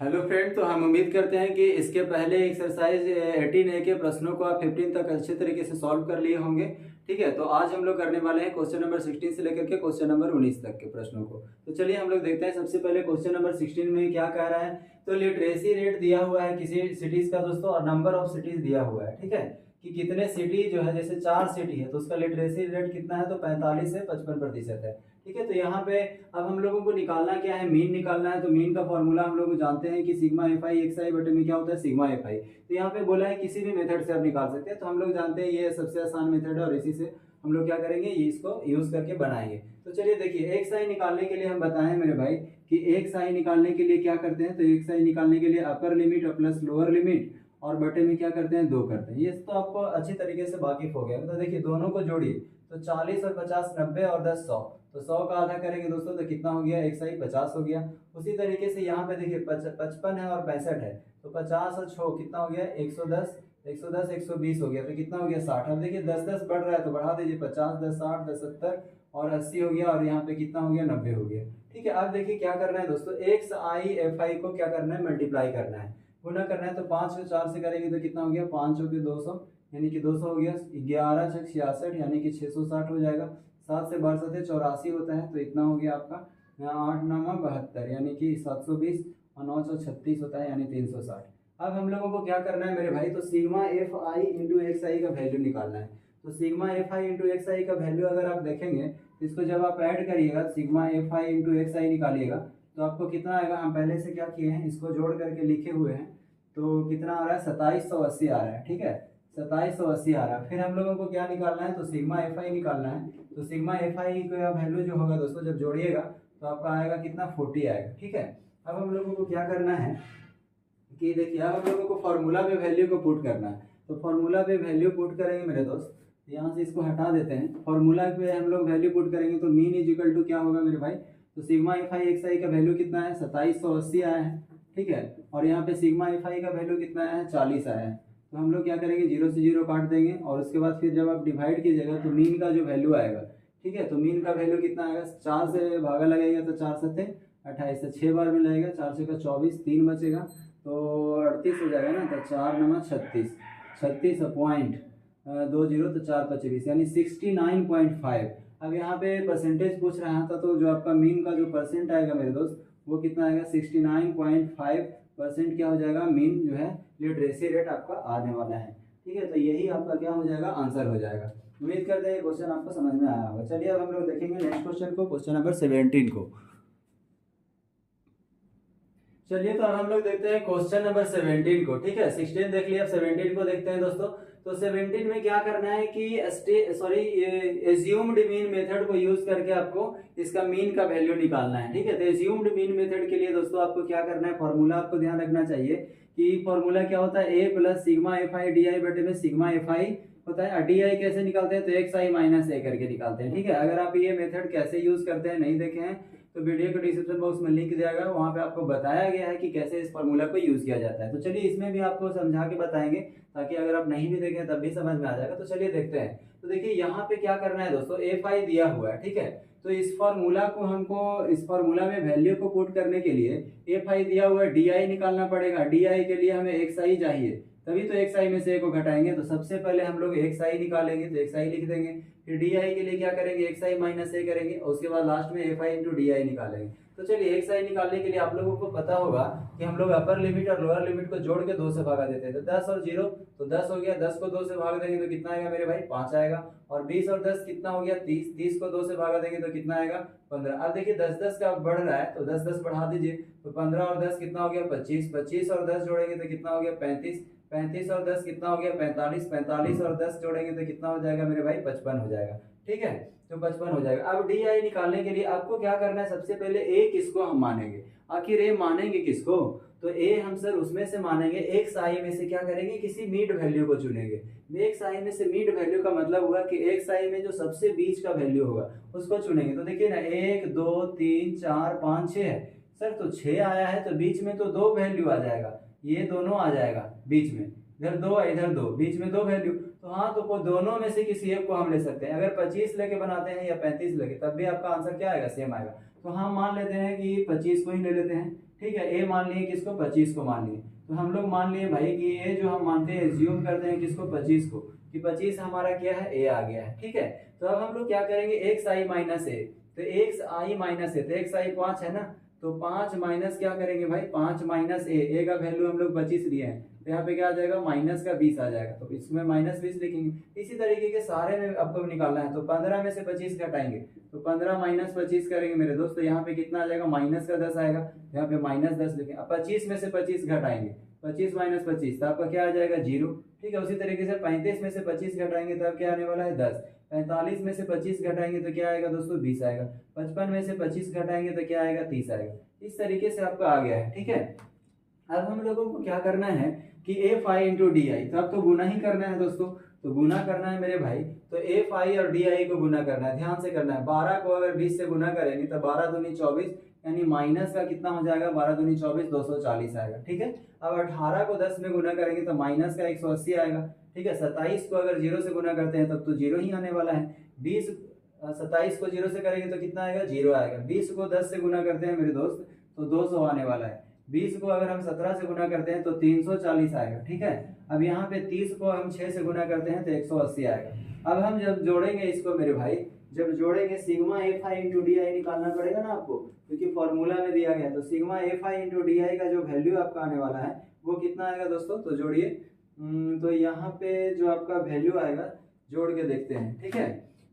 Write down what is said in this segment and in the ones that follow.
Hello friend, तो हम उम्मीद करते हैं कि इसके पहले एक्सरसाइज 18A के प्रश्नों को आप 15 तक अच्छे तरीके से सॉल्व कर लिए होंगे। ठीक है, तो आज हम लोग करने वाले हैं क्वेश्चन नंबर 16 से लेकर के क्वेश्चन नंबर 19 तक के प्रश्नों को। तो चलिए हम लोग देखते हैं। सबसे पहले क्वेश्चन नंबर 16 में क्या कह रहा है। तो लिटरेसी रेट दिया हुआ है किसी सिटीज का दोस्तों, और नंबर ऑफ सिटीज दिया हुआ है। ठीक है, कि कितने सिटी जो है, जैसे 4 सिटी है तो उसका लिटरेसी रेट कितना है, तो 45 से 55% है। ठीक है, तो यहाँ पे अब हम लोगों को निकालना क्या है, मीन निकालना है। तो मीन का फॉर्मूला हम लोग जानते हैं कि सिग्मा एफ आई एक्स आई बटे में क्या होता है, सिग्मा एफ आई। तो यहाँ पे बोला है किसी भी मेथड से आप निकाल सकते हैं। तो हम लोग जानते हैं ये सबसे आसान मेथड है, और इसी से हम लोग क्या करेंगे, ये इसको यूज करके बनाएंगे। तो चलिए देखिए, एक्स आई निकालने के लिए हम बताएं मेरे भाई कि एक्स आई निकालने के लिए क्या करते हैं। तो एक्स आई निकालने के लिए अपर लिमिट और प्लस लोअर लिमिट और बटे में क्या करते हैं, 2 करते हैं। ये तो आपको अच्छी तरीके से वाकिफ हो गया। तो देखिए दोनों को जोड़िए, तो 40 और 50 90 और 10 100। तो 100 का आधा करेंगे दोस्तों तो कितना हो गया, एक्स आई 50 हो गया। उसी तरीके से यहाँ पे देखिए 55 है और 65 है, तो 50 और 6 कितना हो गया, 110 110 120 हो गया, तो कितना हो गया 60। अब देखिए 10 10 बढ़ रहा है तो बढ़ा दीजिए, 50 10 60 10 70 और 80 हो गया, और यहाँ पे कितना हो गया, 90 हो गया। ठीक है, अब देखिए क्या करना है दोस्तों, एक्स आई एफ आई को क्या करना है, मल्टीप्लाई करना है, गुना करना है। तो 5 को 4 से करेंगे तो कितना हो गया, 5 के 200 यानी कि 200 हो गया। 11 छक 66 यानी कि 660 हो जाएगा। 7 से 12 से 84 होता है, तो इतना हो गया आपका। 8 9 72 यानी कि 720 और 9 36 होता है, यानी 360। अब हम लोगों को क्या करना है मेरे भाई, तो sigma F I into X I का वैल्यू निकालना है। तो sigma F I into X I का वैल्यू अगर आप देखेंगे, इसको जब आप ऐड करिएगा, sigma F I into X I निकालिएगा, तो आपको कितना आएगा। हम पहले से क्या किए हैं, इसको जोड़ करके लिखे हुए हैं। तो कितना आ रहा है, 2780 आ रहा है। ठीक है, 2780 आ रहा है। फिर हम लोगों को क्या निकालना है, तो सिग्मा एफ आई निकालना है। तो सिग्मा एफ आई का वैल्यू जो होगा दोस्तों, जब जोड़िएगा तो आपका आएगा कितना, 40 आएगा। ठीक है, अब हम लोगों को क्या करना है कि देखिए, अब हम लोगों को फॉर्मूला पे वैल्यू को पुट करना है। तो फॉर्मूला पे वैल्यू पुट करेंगे मेरे दोस्त, यहाँ से इसको हटा देते हैं। फॉर्मूला पे हम लोग वैल्यू पुट करेंगे तो मीन इज इक्वल टू क्या होगा मेरे भाई, तो sigma F I x I का वैल्यू कितना है, 2780 आया है। ठीक है, और यहाँ पे सिग्मा एफ आई का वैल्यू कितना है, 40 आया है। तो हम लोग क्या करेंगे, 0 से 0 काट देंगे, और उसके बाद फिर जब आप डिवाइड कीजिएगा तो मीन का जो वैल्यू आएगा, ठीक है, तो मीन का वैल्यू कितना आएगा, 4 से भागा लगेगा तो 4 सत्ते 28 से 6 बार में लगेगा, 4 से का 24, 3 बचेगा तो 38 हो जाएगा ना। तो 4 9 36, 36 पॉइंट 20 तो 4 25 यानी 69.5। अब यहाँ पे परसेंटेज पूछ रहा था, तो जो आपका मीन का जो परसेंट आएगा मेरे दोस्त, वो कितना आएगा, 69.5% क्या हो जाएगा, मीन जो है लिटरेसी रेट आपका आने वाला है। ठीक है, तो यही आपका क्या हो जाएगा, आंसर हो जाएगा। उम्मीद करते हैं क्वेश्चन आपको समझ में आया होगा। चलिए अब हम लोग देखेंगे नेक्स्ट क्वेश्चन को, क्वेश्चन नंबर 17 को। चलिए तो अब हम लोग देखते हैं क्वेश्चन नंबर 17 को। ठीक है, 16 देख लिया, अब 17 को देखते हैं दोस्तों। तो 17 में क्या करना है कि एज्यूम्ड मीन मेथड को यूज करके आपको इसका मीन का वैल्यू निकालना है। ठीक है, तो एज्यूम्ड मीन मेथड के लिए दोस्तों आपको क्या करना है, फॉर्मूला आपको ध्यान रखना चाहिए कि फॉर्मूला क्या होता है, A plus sigma F I D I बटे में सिग्मा एफ आई होता है। डी आई कैसे निकालते हैं, तो एक्स आई माइनस ए करके निकालते हैं। ठीक है, अगर आप ये मेथड कैसे यूज करते हैं नहीं देखे हैं तो वीडियो के डिस्क्रिप्शन बॉक्स में लिंक दिया गया है, वहां पे आपको बताया गया है कि कैसे इस फॉर्मूला को यूज किया जाता है। तो चलिए इसमें भी आपको समझा के बताएंगे, ताकि अगर आप नहीं भी देखें तब भी समझ में आ जाएगा। तो चलिए देखते हैं। तो देखिए यहाँ पे क्या करना है दोस्तों, एफ आई दिया हुआ है। ठीक है, तो इस फॉर्मूला को हमको, इस फॉर्मूला में वैल्यू को पुट करने के लिए एफ आई दिया हुआ है, डी आई निकालना पड़ेगा। डी आई के लिए हमें एक्स आई चाहिए, तभी तो एक्स आई में से ए को घटाएंगे। तो सबसे पहले हम लोग एक्स आई निकालेंगे, तो एक्स आई लिख देंगे। फिर डी आई के लिए क्या करेंगे, एक्स आई माइनस ए करेंगे, और उसके बाद लास्ट में F I into D I निकालेंगे। तो चलिए एक्स आई निकालने के लिए आप लोगों को पता होगा कि हम लोग अपर लिमिट और लोअर लिमिट को जोड़ के 2 से भागा देते हैं। तो 10 और 0 तो 10 हो गया, 10 को 2 से भाग देंगे तो कितना आएगा मेरे भाई, 5 आएगा। और 20 और 10 कितना हो गया, 30, 30 को 2 से भागा देंगे तो कितना आएगा, 15। अब देखिए 10 10 का बढ़ रहा है तो 10 10 बढ़ा दीजिए, तो 15 और 10 कितना हो गया, 25, 25 और 10 जोड़ेंगे तो कितना हो गया, 35, 35 और 10 कितना हो गया, 45, 45 और 10 जोड़ेंगे तो कितना हो जाएगा मेरे भाई, 55 हो जाएगा। ठीक है, तो 55 हो जाएगा। अब डी आई निकालने के लिए आपको क्या करना है, सबसे पहले ए किसको हम मानेंगे, आखिर ए मानेंगे किसको, तो ए हम सर उसमें से मानेंगे, एक्स आई में से क्या करेंगे, किसी मीड वैल्यू को चुनेंगे। एक्स आई में से मीड वैल्यू का मतलब हुआ कि एक्स आई में जो सबसे बीच का वैल्यू होगा उसको चुनेंगे। तो देखिए ना, 1 2 3 4 5 6 है सर, तो 6 आया है तो बीच में तो 2 वैल्यू आ जाएगा, ये दोनों आ जाएगा बीच में, इधर 2 है इधर 2, बीच में 2 वैल्यू। तो हाँ, तो दोनों में से किसी एक को हम ले सकते हैं। अगर 25 लेके बनाते हैं या 35 लेके, तब भी आपका आंसर क्या आएगा, सेम आएगा। तो हम मान लेते हैं कि 25 को ही ले लेते हैं। ठीक है। ए मान लिए किसको, 25 को मान लिए। तो हम लोग मान लिए भाई कि ये जो हम मानते हैं एज्यूम करते हैं किसको, 25 को, कि 25 हमारा क्या है, ए आ गया है। ठीक है। तो अब हम लोग क्या करेंगे, एक्स आई माइनस ए, तो एक्स आई माइनस ए, तो एक्स आई 5 है ना, तो 5 माइनस क्या करेंगे भाई, 5 माइनस ए का वैल्यू हम लोग 25 लिए हैं, तो यहाँ पे क्या आ जाएगा, माइनस का 20 आ जाएगा, तो इसमें माइनस 20 लिखेंगे। इसी तरीके के सारे में आपको निकालना है, तो 15 में से 25 घटाएंगे, तो 15 माइनस 25 करेंगे मेरे दोस्त, तो यहाँ पे कितना आ जाएगा, माइनस का 10 आएगा, यहाँ पे माइनस 10 लिखेंगे। अब 25 में से 25 घटाएंगे, 25 माइनस 25, तो आपका क्या आ जाएगा, 0। ठीक है। उसी तरीके से 35 में से 25 घटाएंगे तो अब क्या आने वाला है, 10। 45 में से 25 घटाएंगे तो क्या आएगा दोस्तों, 20 आएगा। 55 में से 25 घटाएंगे तो क्या आएगा, 30 आएगा। इस तरीके से आपका आ गया है। ठीक है। अब हम लोगों को क्या करना है कि एफ आई इंटू डी आई, तो अब तो गुना ही करना है दोस्तों, तो गुना करना है मेरे भाई, तो एफ आई और डी आई को गुना करना है, ध्यान से करना है। 12 को अगर 20 से गुना करेंगे तो 12 दूनी 24, यानी माइनस का कितना हो जाएगा, 12 दूनी 24, 240 आएगा। ठीक है। अब 18 को 10 में गुना करेंगे तो माइनस का 180 आएगा। ठीक है। 27 को अगर 0 से गुना करते हैं तब तो 0 ही आने वाला है। 27 को 0 से करेंगे तो कितना आएगा, 0 आएगा। 20 को 10 से गुना करते हैं मेरे दोस्त तो 200 आने वाला है। 20 को अगर हम 17 से गुना करते हैं तो 340 आएगा। ठीक है। अब यहाँ पे 30 को हम 6 से गुना करते हैं तो 180 आएगा। अब हम जब जोड़ेंगे इसको मेरे भाई, जब जोड़ेंगे sigma F I into D आई निकालना पड़ेगा ना आपको, क्योंकि फॉर्मूला में दिया गया। तो sigma F I into D आई का जो वैल्यू आपका आने वाला है वो कितना आएगा दोस्तों, तो जोड़िए। तो यहाँ पे जो आपका वैल्यू आएगा जोड़ के देखते हैं। ठीक है।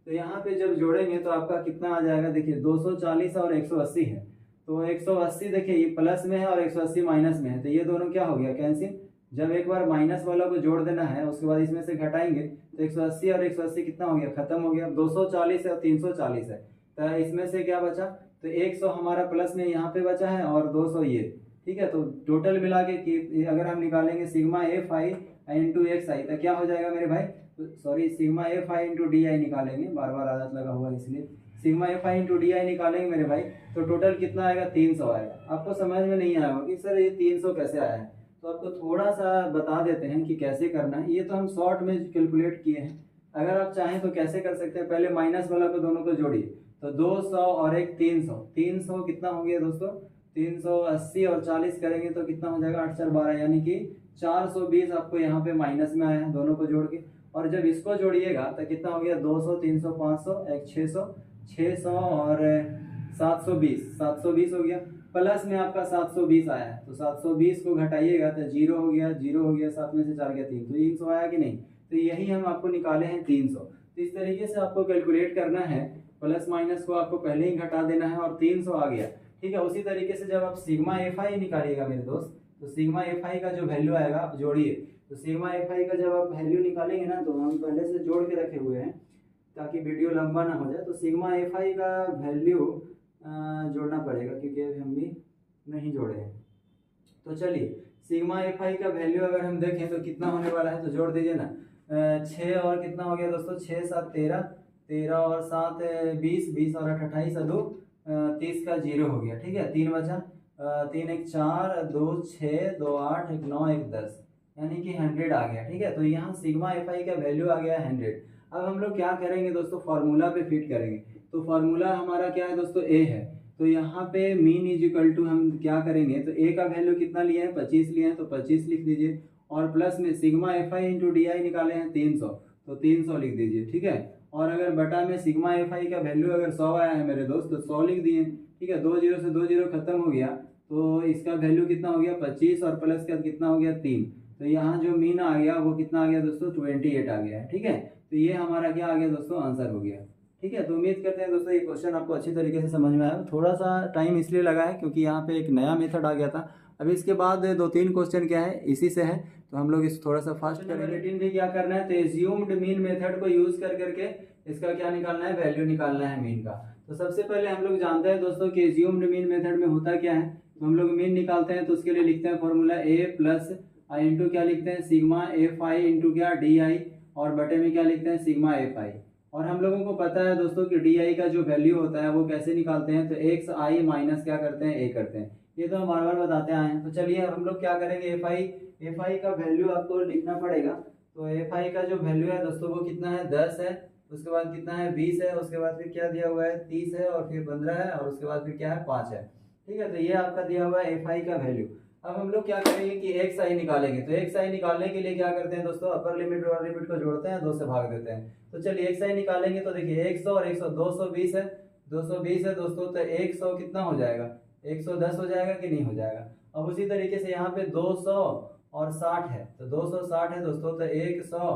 तो यहाँ पे जब जोड़ेंगे तो आपका कितना आ जाएगा, देखिए 240 और 180 है, तो 180 देखिए ये प्लस में है और 180 माइनस में है, तो ये दोनों क्या हो गया, कैंसिल। जब एक बार माइनस वाला को जोड़ देना है उसके बाद इसमें से घटाएंगे तो 180 और 180 कितना हो गया, खत्म हो गया। 240 और 340 है, तो इसमें से क्या बचा, तो 100 हमारा प्लस में यहाँ पे बचा है और 200 ये। ठीक है। तो टोटल मिला के अगर हम निकालेंगे sigma F I into X I तो क्या हो जाएगा मेरे भाई, sorry sigma F I into D I निकालेंगे, बार बार आदत लगा हुआ है इसलिए। Sigma F I into D I निकालेंगे मेरे भाई तो टोटल कितना आएगा, 300 आएगा। आपको समझ में नहीं आया होगा कि सर ये 300 कैसे आया है, तो आपको थोड़ा सा बता देते हैं कि कैसे करना है। ये तो हम शॉर्ट में कैलकुलेट किए हैं, अगर आप चाहें तो कैसे कर सकते हैं, पहले माइनस वाला को दोनों को जोड़िए, तो 200 और एक 300, 300 कितना हो गया दोस्तों, 380 और 40 करेंगे तो कितना हो जाएगा, 8 4 12, यानी कि 420 आपको यहाँ पे माइनस में आया है दोनों को जोड़ के। और जब इसको जोड़िएगा तो कितना हो गया, 200 300 500 एक 600 600 और 720 हो गया। प्लस में आपका 720 आया है, तो 720 को घटाइएगा तो 0 हो गया, 0 हो गया, 7 में से 4 गया 3, तो 300 आया कि नहीं, तो यही हम आपको निकाले हैं 300। तो इस तरीके से आपको कैलकुलेट करना है, प्लस माइनस को आपको पहले ही घटा देना है और 300 आ गया। ठीक है। उसी तरीके से जब आप सिग्मा एफ आई निकालिएगा मेरे दोस्त, तो सिग्मा एफ आई का जो वैल्यू आएगा आप जोड़िए, तो सिग्मा एफ आई का जब आप वैल्यू निकालेंगे ना, तो हम पहले से जोड़ के रखे हुए हैं ताकि वीडियो लंबा ना हो जाए। तो सिग्मा एफ आई का वैल्यू जोड़ना पड़ेगा क्योंकि अभी हम भी नहीं जोड़े हैं। तो चलिए सिग्मा एफ आई का वैल्यू अगर हम देखें तो कितना होने वाला है, तो जोड़ दीजिए ना। 6 और कितना हो गया दोस्तों, 6 7 13, 13 और 7 20, 20 और 8 28 और 2 30 का 0 हो गया। ठीक है। 3 बचा, 3 1 4 2 6 2 8 1 9 1 10, यानी कि 100 आ गया। ठीक है। तो यहाँ सिग्मा एफ आई का वैल्यू आ गया 100। अब हम लोग क्या करेंगे दोस्तों, फार्मूला पे फिट करेंगे। तो फार्मूला हमारा क्या है दोस्तों, ए है, तो यहाँ पे मीन इज इक्वल टू हम क्या करेंगे, तो ए का वैल्यू कितना लिया है, 25 लिया है, तो 25 लिख दीजिए, और प्लस में sigma F I into D आई निकाले हैं 300, तो 300 लिख दीजिए। ठीक है। और अगर बटा में सिग्मा एफ आई का वैल्यू अगर 100 आया है मेरे दोस्त तो 100 लिख दिए। ठीक है। 2 0 से 2 0 खत्म हो गया, तो इसका वैल्यू कितना हो गया, 25 और प्लस का कितना हो गया 3, तो यहाँ जो मीन आ गया वो कितना आ गया दोस्तों, 28 आ गया है। ठीक है। तो ये हमारा क्या आ गया दोस्तों, आंसर हो गया। ठीक है। तो उम्मीद करते हैं दोस्तों ये क्वेश्चन आपको अच्छी तरीके से समझ में आया। थोड़ा सा टाइम इसलिए लगा है क्योंकि यहाँ पे एक नया मेथड आ गया था। अभी इसके बाद 2-3 क्वेश्चन क्या है इसी से है, तो हम लोग इस थोड़ा सा फास्ट करेंगे। 18 भी क्या करना है, तो एज्यूम्ड मीन मेथड को यूज कर करके इसका क्या निकालना है, वैल्यू निकालना है मीन का। तो सबसे पहले हम लोग जानते हैं दोस्तों कि एज्यूम्ड मीन मेथड में होता क्या है, तो हम लोग मीन निकालते हैं तो उसके लिए लिखते हैं फॉर्मूला ए प्लस आई इंटू क्या लिखते हैं, सिग्मा एफ आई इंटू क्या डी आई, और बटे में क्या लिखते हैं, सिग्मा एफ आई। और हम लोगों को पता है दोस्तों कि डी आई का जो वैल्यू होता है वो कैसे निकालते हैं, तो एक्स आई माइनस क्या करते हैं, ए करते हैं। ये तो हम बार बार बताते आए हैं। तो चलिए हम लोग क्या करेंगे, एफ आई का वैल्यू आपको लिखना पड़ेगा। तो एफ आई का जो वैल्यू है दोस्तों वो कितना है, 10 है, उसके बाद कितना है 20 है, उसके बाद फिर क्या दिया हुआ है 30 है, और फिर 15 है, और उसके बाद फिर क्या है 5 है। ठीक है। तो ये आपका दिया हुआ है एफ आई का वैल्यू। अब हम लोग क्या करेंगे कि एक्स आई निकालेंगे। तो एक्स आई निकालने के लिए क्या करते हैं दोस्तों, अपर लिमिट और लिमिट को जोड़ते हैं, 2 से भाग देते हैं। तो चलिए एक्स आई निकालेंगे। तो देखिए 100 और 100 220 है, 220 है दोस्तों। तो 100 कितना हो जाएगा, 110 हो जाएगा कि नहीं हो जाएगा। अब उसी तरीके से यहाँ पे 200 और 60 है, तो 260 है दोस्तों, तो 100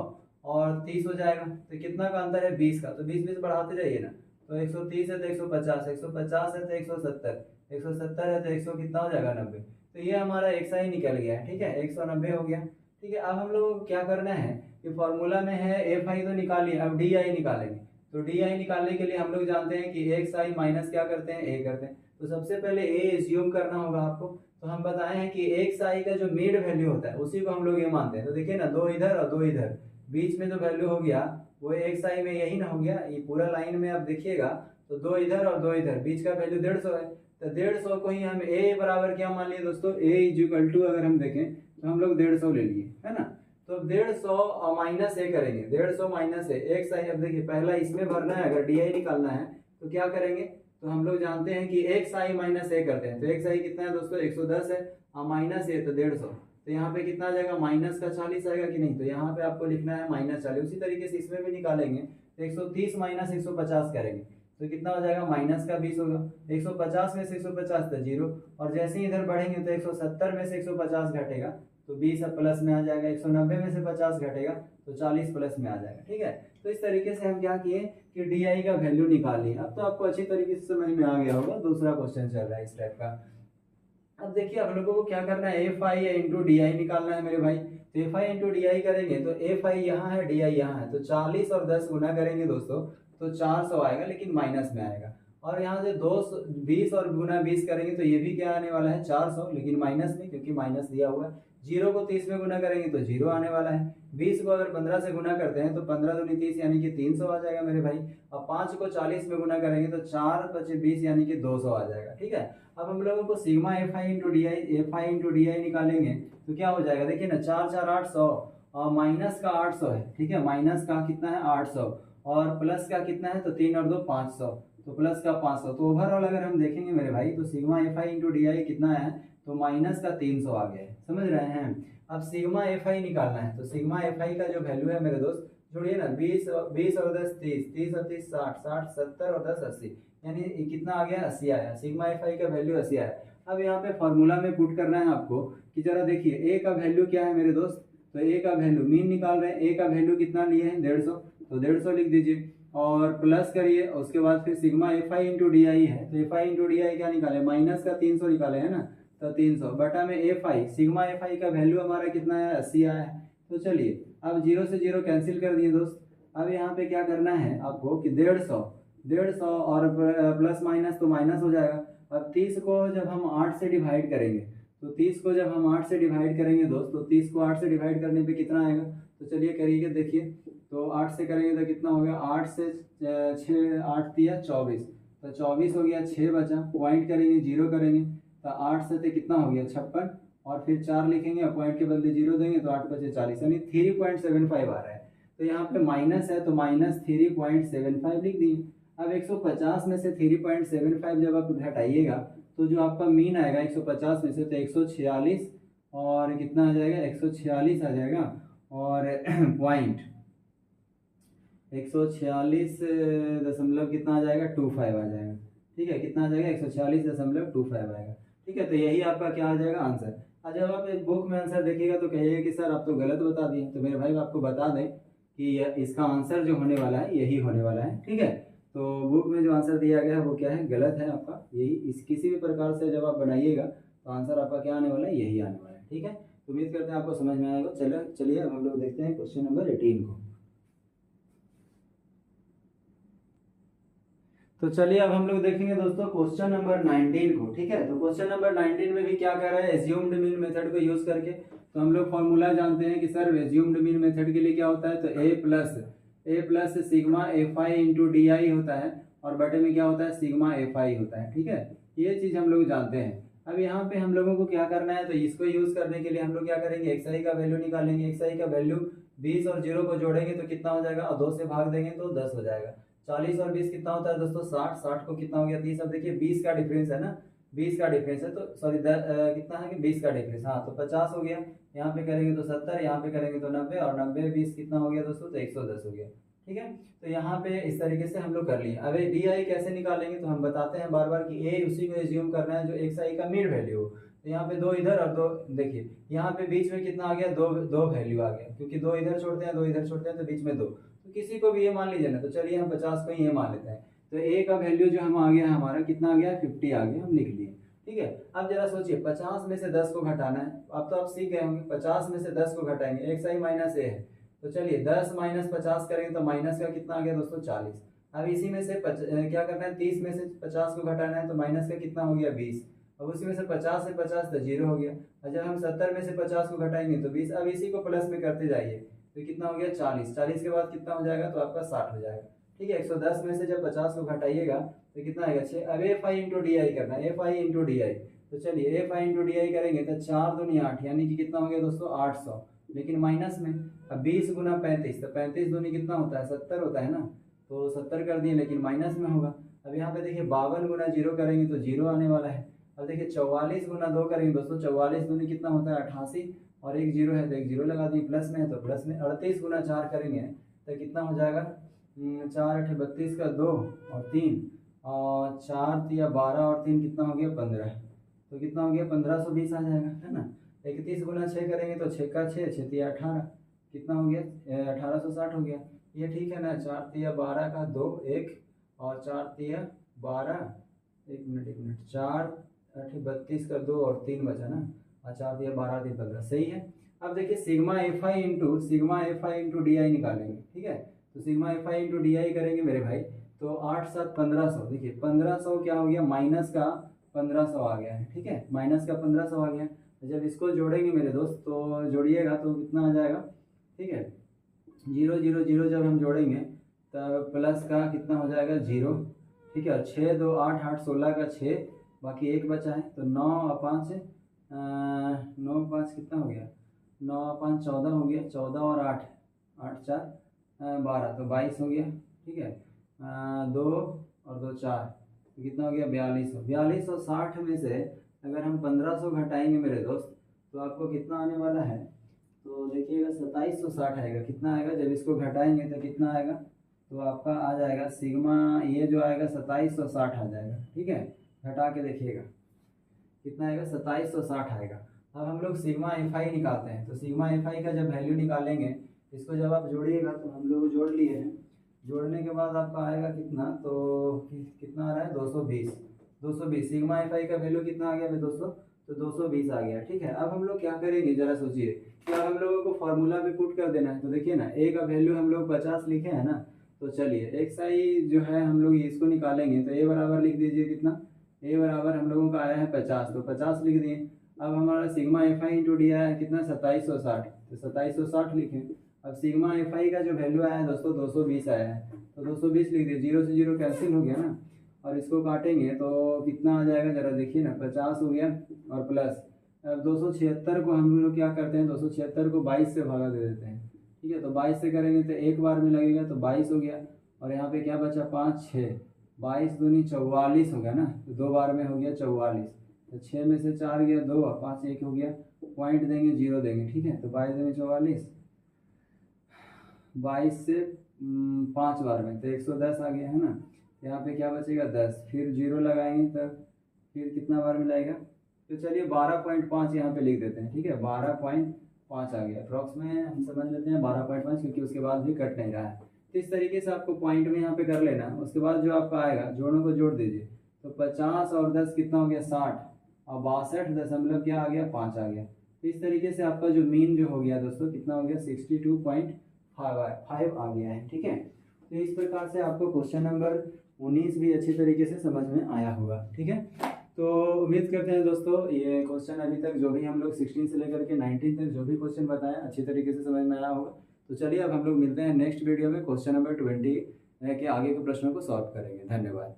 और 30 हो जाएगा। तो कितना का अंतर है, 20 का। तो 20 20 बढ़ाते जाइए ना। तो 130 है तो 150, 150 है तो 170, 170 है तो 100 कितना हो जाएगा, 90। तो ये हमारा एक्स आई निकल गया है, ठीक है, 190 हो गया। ठीक है। अब हम लोग को क्या करना है कि फॉर्मूला में है एफ आई तो निकालिए, अब डी आई निकालेंगे। तो डी आई निकालने के लिए हम लोग जानते हैं कि एक्स आई माइनस क्या करते हैं, ए करते हैं। तो सबसे पहले ए एज्यूम करना होगा आपको। तो हम बताए हैं कि एक्स आई का जो मिड वैल्यू होता है उसी को हम लोग ये मानते हैं। तो देखिए ना, 2 इधर और 2 इधर, बीच में जो वैल्यू हो गया वो एक्स आई में यही ना हो गया। ये पूरा लाइन में आप देखिएगा तो 2 इधर और 2 इधर, बीच का वैल्यू 150 है। तो 150 को ही हम ए बराबर क्या मान लिए दोस्तों, ए इज इक्वल टू, अगर हम देखें तो हम लोग 150 ले लिए, है ना। तो 150 माइनस ए करेंगे, 150 माइनस ए एक्स आई। अब देखिए पहला इसमें भरना है, अगर डी आई निकालना है तो क्या करेंगे। तो हम लोग जानते हैं कि एक्स आई माइनस ए करते हैं। तो एक्स आई कितना है दोस्तों, 110 है, माइनस ए तो 150। तो यहाँ पे कितना आ जाएगा, माइनस का 40 आएगा कि नहीं। तो यहाँ पे आपको लिखना है -40। उसी तरीके से इसमें भी निकालेंगे तो 130 माइनस 150 करेंगे तो कितना हो जाएगा, माइनस का 20 होगा। 150 में से 150 तो 0, और जैसे ही इधर बढ़ेंगे तो 170 में से 150 घटेगा तो 20 अब प्लस में आ जाएगा। 190 में से 50 घटेगा तो 40 प्लस में आ जाएगा, ठीक है। तो इस तरीके से हम क्या किए कि डी आई का वैल्यू निकाल लिए। अब तो आपको अच्छी तरीके से समझ में आ गया होगा। दूसरा क्वेश्चन चल रहा है इस टाइप का। अब देखिए आप लोगों को क्या करना है, एफ आई इंटू डी आई निकालना है मेरे भाई। तो एफ आई इंटू डी आई करेंगे तो एफ आई यहाँ है, डी आई यहाँ है, तो 40 और 10 गुना करेंगे दोस्तों तो 400 आएगा, लेकिन माइनस में आएगा। और यहाँ से 220 और गुना 20 करेंगे तो ये भी क्या आने वाला है, 400, लेकिन माइनस में, क्योंकि माइनस दिया हुआ है। 0 को 30 में गुना करेंगे तो 0 आने वाला है। 20 को अगर 15 से गुना करते हैं तो 15 दूनी 30 यानी कि 300 आ जाएगा मेरे भाई। अब 5 को 40 में गुना करेंगे तो 4 5 20 यानी कि 200 आ जाएगा, ठीक है। अब हम लोगों को sigma F I into D I, F I into D I निकालेंगे तो क्या हो जाएगा, देखिए ना, 4 4 800 और माइनस का 800 है, ठीक है। माइनस का कितना है, 800, और प्लस का कितना है, तो 3 और 2 500, तो प्लस का 500। तो ओवरऑल अगर हम देखेंगे मेरे भाई तो sigma F I into D आई कितना है, तो माइनस का 300 आ गया है, समझ रहे हैं। अब सिग्मा एफ आई निकालना है। तो सिग्मा एफ आई का जो वैल्यू है मेरे दोस्त, जोड़िए ना, 20 और 10 30, 30 और 30 60, 60 70 और 10 80, यानी कितना आ गया, 80 आया। सिग्मा एफ आई का वैल्यू 80 आया। अब यहाँ पे फॉर्मूला में पुट करना है आपको कि जरा देखिए ए का वैल्यू क्या है मेरे दोस्त। तो ए का वैल्यू मीन निकाल रहे हैं, ए का वैल्यू कितना लिए हैं, 150, तो 150 लिख दीजिए और प्लस करिए। उसके बाद फिर sigma F I into D आई है, तो एफ आई इंटू डी आई क्या निकाले, माइनस का 300 निकाले, है ना। तो 300 बटा में एफ आई, सिग्मा एफ आई का वैल्यू हमारा कितना है, 80 आया है। तो चलिए अब 0 से 0 कैंसिल कर दिए दोस्त। अब यहाँ पे क्या करना है आपको कि 150 और प्लस माइनस तो माइनस हो जाएगा। अब 30 को जब हम 8 से डिवाइड करेंगे, तो 30 को जब हम 8 से डिवाइड करेंगे दोस्त, तो 30 को 8 से डिवाइड करने पे कितना आएगा, तो चलिए करिए, देखिए। तो 8 से करेंगे तो कितना हो गया, 8 से 6 8 दिया 24, तो 24 हो गया, 6 बचा, पॉइंट करेंगे 0 करेंगे तो 8 से तो कितना हो गया 56, और फिर 4 लिखेंगे और पॉइंट के बदले 0 देंगे तो 8 बचे 40, यानी 3.75 आ रहा है। तो यहाँ पे माइनस है तो माइनस 3.75 लिख दिए। अब 150 में से 3.75 जब आप घटाइएगा तो जो आपका मीन आएगा 150 में से, तो 146 और कितना आ जाएगा, 146 आ जाएगा, और पॉइंट 146 दशमलव कितना आ जाएगा, 25 आ जाएगा, ठीक है। कितना आ जाएगा, 146.25 आएगा, ठीक है। तो यही आपका क्या आ जाएगा, आंसर। और जब आप एक बुक में आंसर देखिएगा तो कहिएगा कि सर आप तो गलत बता दिए। तो मेरे भाई आपको बता दें कि इसका आंसर जो होने वाला है यही होने वाला है, ठीक है। तो बुक में जो आंसर दिया गया है वो क्या है, गलत है आपका। यही इस किसी भी प्रकार से जब आप बनाइएगा तो आंसर आपका क्या आने वाला है, यही आने वाला है, ठीक है। तो उम्मीद करते हैं आपको समझ में आएगा। चलिए अब हम लोग देखते हैं क्वेश्चन नंबर 18 को। तो चलिए अब हम लोग देखेंगे दोस्तों क्वेश्चन नंबर 19 को, ठीक है। तो क्वेश्चन नंबर 19 में भी क्या कह रहा है, एज्यूम्ड मीन मेथड को यूज करके। तो हम लोग फॉर्मूला जानते हैं कि सर एज्यूम्ड मीन मेथड के लिए क्या होता है, तो A plus sigma F I into D I होता है, और बटे में क्या होता है, सिग्मा एफ आई होता है, ठीक है। ये चीज हम लोग जानते हैं। अब यहाँ पे हम लोगों को क्या करना है, तो इसको यूज करने के लिए हम लोग क्या करेंगे, एक्स आई का वैल्यू निकालेंगे। एक्स आई का वैल्यू 20 और 0 को जोड़ेंगे तो कितना हो जाएगा, और 2 से भाग देंगे तो 10 हो जाएगा। 40 और 20 कितना होता है दोस्तों, 60, 60 को कितना हो गया, 30। अब देखिए 20 का डिफरेंस है ना, 20 का डिफरेंस है, तो सॉरी कितना है कि 20 का डिफरेंस, हाँ तो 50 हो गया। यहाँ पे करेंगे तो 70, यहाँ पे करेंगे तो 90, और 90 20 कितना हो गया दोस्तों, तो 110 हो गया। ठीक है, तो यहाँ पे इस तरीके से हम लोग कर लिए। अब डी आई कैसे निकालेंगे, तो हम बताते हैं बार बार कि ए उसी को एज्यूम करना है जो एक्स आई का मिड वैल्यू हो। तो यहाँ पे दो इधर और दो, देखिए यहाँ पे बीच में कितना आ गया, दो दो वैल्यू आ गया, क्योंकि दो इधर छोड़ते हैं दो इधर छोड़ते हैं तो बीच में दो, तो किसी को भी ये मान लीजिए ना, तो चलिए हम 50 को ही ये मान लेते हैं। तो ए का वैल्यू जो हम आ गया हमारा कितना आ गया, 50 आ गया, हम लिख लिए। ठीक है, अब जरा सोचिए 50 में से 10 को घटाना है, अब तो आप सीख गए होंगे 50 में से 10 को घटाएंगे, एक्स आई माइनस ए है, तो चलिए 10 माइनस 50 करेंगे तो माइनस का कितना आ गया दोस्तों, 40। अब इसी में से क्या करना है, 30 में से 50 को घटाना है, तो माइनस का कितना हो गया, 20। अब उसी में से 50 से 50 तो जीरो हो गया। और जब हम 70 में से 50 को घटाएंगे तो 20। अब इसी को प्लस में करते जाइए, तो कितना हो गया, 40। 40 के बाद कितना हो जाएगा, तो आपका 60 हो जाएगा। ठीक है, 110 में से जब 50 को घटाइएगा तो कितना आएगा, 6। अब एफ आई इंटू डी आई करना है, एफ आई इंटू डी आई, तो चलिए एफ आई इंटू डी आई करेंगे तो 4 दूनी 8, यानी कि कितना हो गया दोस्तों, 800, लेकिन माइनस में। अब 20 गुना 35, तो 35 दूनी कितना होता है, 70 होता है ना, तो 70 कर दिए, लेकिन माइनस में होगा। अब यहाँ पे देखिए 52 गुना 0 करेंगे तो 0 आने वाला है। अब देखिए 44 गुना 2 करेंगे दोस्तों, 44 दूनी कितना होता है, 88, और एक 0 है तो एक 0 लगा दिए, प्लस में है तो प्लस में। 38 गुना 4 करेंगे तो कितना हो जाएगा, 4 8 32 का 2 और 3, और 4 तिया 12 और 3 कितना हो गया, 15, तो कितना हो गया, 1520 आ जाएगा, है ना। 31 गुना 6 करेंगे तो 6 का 6, 6 तिया 18, कितना हो गया, 1860 हो गया। ये ठीक है ना, 4 तिया 12 का 2 1, और 4 तिया 12, एक मिनट 4 8 32 का 2 और 3 बचा ना, और 4 तिया 12 3 15, सही है। अब देखिए sigma F I into D I निकालेंगे। ठीक है, तो sigma F I into D आई करेंगे मेरे भाई, तो 8 7 1500, देखिए 1500 क्या हो गया, माइनस का 1500 आ गया है। ठीक है, माइनस का 1500 आ गया। जब इसको जोड़ेंगे मेरे दोस्त, तो जोड़िएगा तो कितना आ जाएगा, ठीक है, 0 0 0 जब हम जोड़ेंगे तब प्लस का कितना हो जाएगा, 0। ठीक है, 6 2 8 8 16 का 6, बाकी एक बचा है, तो 9 और 5 9 5 कितना हो गया, 9 5 14 हो गया, 14 और 8 8 4 12, तो 22 हो गया। ठीक है, 2 और 2 4, तो कितना हो गया, 4200। 4260 में से अगर हम 1500 घटाएंगे मेरे दोस्त, तो आपको कितना आने वाला है, तो देखिएगा 2760 आएगा। कितना आएगा, जब इसको घटाएंगे तो कितना आएगा, तो आपका आ जाएगा सिग्मा, ये जो आएगा 2760 आ जाएगा। ठीक है, घटा के देखिएगा कितना आएगा, 2760 आएगा। अब हम लोग सिग्मा एफ आई निकालते हैं, तो सिग्मा एफ आई का जब वैल्यू निकालेंगे, इसको जब आप जोड़िएगा, तो हम लोग जोड़ लिए हैं, जोड़ने के बाद आपका आएगा कितना, तो कितना आ रहा है, 220 सिग्मा एफ आई का वैल्यू कितना आ गया भाई दोस्तों, तो 220 आ गया। ठीक है, अब हम लोग क्या करेंगे, जरा सोचिए, क्या हम लोगों को फार्मूला पे पुट कर देना है। तो देखिए ना, ए का वैल्यू हम लोग 50 लिखे हैं ना, तो चलिए एक्स आई जो है हम लोग इसको निकालेंगे, तो ए बराबर लिख दीजिए, कितना, ए बराबर हम लोगों का आया है 50, तो 50 लिख दिए। अब हमारा sigma F I into D आया है कितना, 2760, तो 2760 लिखें। अब सिग्मा एफ आई का जो वैल्यू आया है दोस्तों 220 आया है, तो 220 लिख दिए, 0 से 0 कैंसिल हो गया ना, और इसको काटेंगे तो कितना आ जाएगा, जरा देखिए ना, 50 हो गया और प्लस। अब 276 को हम लोग क्या करते हैं, 276 को 22 से भागा दे देते हैं। ठीक है, तो 22 से करेंगे तो एक बार में लगेगा, तो 22 हो गया, और यहाँ पे क्या बचा, 5 6, 22 दूनी 44 हो गया ना, तो दो बार में हो गया 44, तो 6 में से 4 गया 2 और 5 1 हो गया, पॉइंट देंगे 0 देंगे। ठीक है, तो 22 दूनी 44, 22 से 5 बार में, तो 110 आ गया है ना। यहाँ पे क्या बचेगा, 10, फिर 0 लगाएंगे तब फिर कितना बार मिलाएगा, तो चलिए 12.5 यहाँ पे लिख देते हैं। ठीक है, 12.5 आ गया, अप्रॉक्स में हम समझ लेते हैं 12.5, क्योंकि उसके बाद भी कट नहीं रहा है। तो इस तरीके से आपको पॉइंट में यहाँ पे कर लेना। उसके बाद जो आपका आएगा, जोड़ों को जोड़ दीजिए, तो 50 और 10 कितना हो गया, 60, और 62 क्या आ गया, 5 आ गया। तो इस तरीके से आपका जो मीन जो हो गया दोस्तों, कितना हो गया, 62.5 आ गया है। ठीक है, तो इस प्रकार से आपको क्वेश्चन नंबर 19 भी अच्छी तरीके से समझ में आया होगा। ठीक है, तो उम्मीद करते हैं दोस्तों ये क्वेश्चन अभी तक जो भी हम लोग 16 से लेकर के 19 तक जो भी क्वेश्चन बताया अच्छी तरीके से समझ में आया होगा। तो चलिए अब हम लोग मिलते हैं नेक्स्ट वीडियो में, क्वेश्चन नंबर 20 के आगे के प्रश्नों को सॉल्व करेंगे। धन्यवाद।